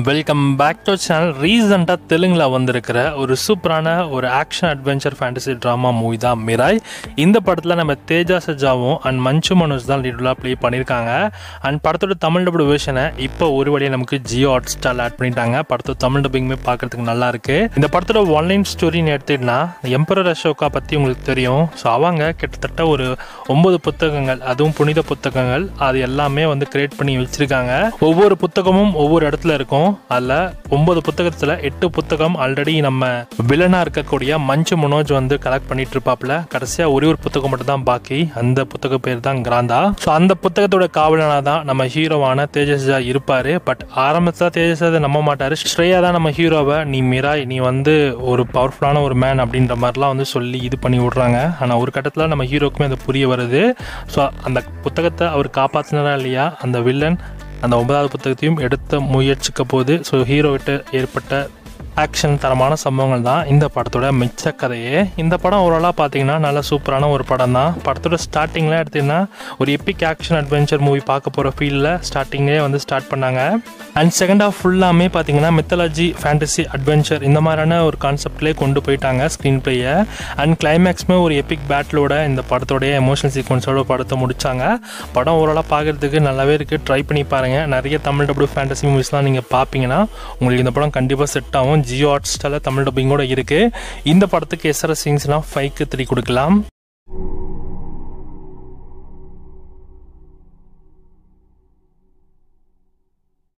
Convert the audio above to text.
Welcome back to channel. ரீசெண்டாக தெலுங்கில் வந்திருக்கிற ஒரு சூப்பரான ஒரு action adventure fantasy drama movie தான் மிராய். இந்த படத்தில் நம்ம தேஜா சஜாவும் அண்ட் மஞ்சு மனோஜ் தான் லீடலாக ப்ளே பண்ணியிருக்காங்க. அண்ட் படத்தோட தமிழ் டபுள் வெர்ஷனை இப்போ ஒரு வழியை நமக்கு ஜியோ ஹாட் ஸ்டாரில் ஆட் பண்ணிட்டாங்க. படத்தோட தமிழ் டப்பிங்குமே பார்க்குறதுக்கு நல்லா இருக்குது. இந்த படத்தோட ஒன்லைன் ஸ்டோரின்னு எடுத்துக்கிட்டா எம்பரர் அசோகா பற்றி உங்களுக்கு தெரியும். ஸோ அவங்க கிட்டத்தட்ட ஒரு 9 புத்தகங்கள், அதுவும் புனித புத்தகங்கள், அது எல்லாமே வந்து கிரியேட் பண்ணி வச்சுருக்காங்க. ஒவ்வொரு புத்தகமும் ஒவ்வொரு இடத்துல இருக்கும். அதில் 9 புத்தகத்தில் 8 புத்தகம் ஆல்ரெடி நம்ம வில்லனா இருக்கக்கூடிய மஞ்சு மனோஜ் வந்து கலெக்ட் பண்ணிட்டு இருப்பாப்ல. கடைசியாக ஒரே ஒரு புத்தகம் மட்டும் தான் பாக்கி. அந்த புத்தக பேர் தான் கிராந்தா. ஸோ அந்த புத்தகத்தோட காவலனா தான் நம்ம ஹீரோவான தேஜஸ்ஜா இருப்பாரு. பட் ஆரம்பத்தில் தேஜஸ்ஜா நம்ப மாட்டாரு. ஸ்ரேயா தான் நம்ம ஹீரோவை, நீ மிராய், நீ வந்து ஒரு பவர்ஃபுல்லான ஒரு மேன் அப்படின்ற மாதிரிலாம் வந்து சொல்லி இது பண்ணி விடுறாங்க. ஆனால் ஒரு கட்டத்தில் நம்ம ஹீரோக்குமே அது புரிய வருது. ஸோ அந்த புத்தகத்தை அவர் காப்பாற்றினாரா இல்லையா, அந்த வில்லன் அந்த 9வது புத்தகத்தையும் எடுத்த முயற்சிக்க போது. ஸோ ஹீரோவிட்ட ஏற்பட்ட ஆக்ஷன் தரமான சம்பவங்கள் தான் இந்த படத்தோட மிச்ச கதையே. இந்த படம் ஓவராலாக பார்த்தீங்கன்னா நல்ல சூப்பரான ஒரு படம் தான். படத்தோட ஸ்டார்டிங்கில் எடுத்திங்கன்னா ஒரு எப்பிக் ஆக்ஷன் அட்வென்ச்சர் மூவி பார்க்க போகிற ஃபீல்டில் ஸ்டார்டிங்கே வந்து ஸ்டார்ட் பண்ணாங்க. அண்ட் செகண்ட் ஹாஃப் ஃபுல்லாமே பார்த்தீங்கன்னா மித்தாலஜி, ஃபேண்டசி, அட்வென்ச்சர் இந்த மாதிரியான ஒரு கான்செப்ட்லேயே கொண்டு போயிட்டாங்க ஸ்க்ரீன் பிளேயை. அண்ட் கிளைமேக்ஸுமே ஒரு எப்பிக் பேட்டிலோட இந்த படத்தோடைய எமோஷனல் சீக்வன்ஸோட படத்தை முடித்தாங்க. படம் ஓவராலாக பார்க்குறதுக்கு நல்லாவே இருக்குது. ட்ரை பண்ணி பாருங்கள். நிறைய தமிழ் டபுள் ஃபேண்டசி மூவிஸ்லாம் நீங்கள் பார்ப்பீங்கன்னா உங்களுக்கு இந்த படம் கண்டிப்பாக செட் ஆகும். ஜியோ ஹாட் ஸ்டாரில் தமிழ் டப்பிங்கோட இருக்குது. இந்த படத்துக்கு SRS சீன்ஸ்லாம் 5க்கு 3 கொடுக்கலாம்.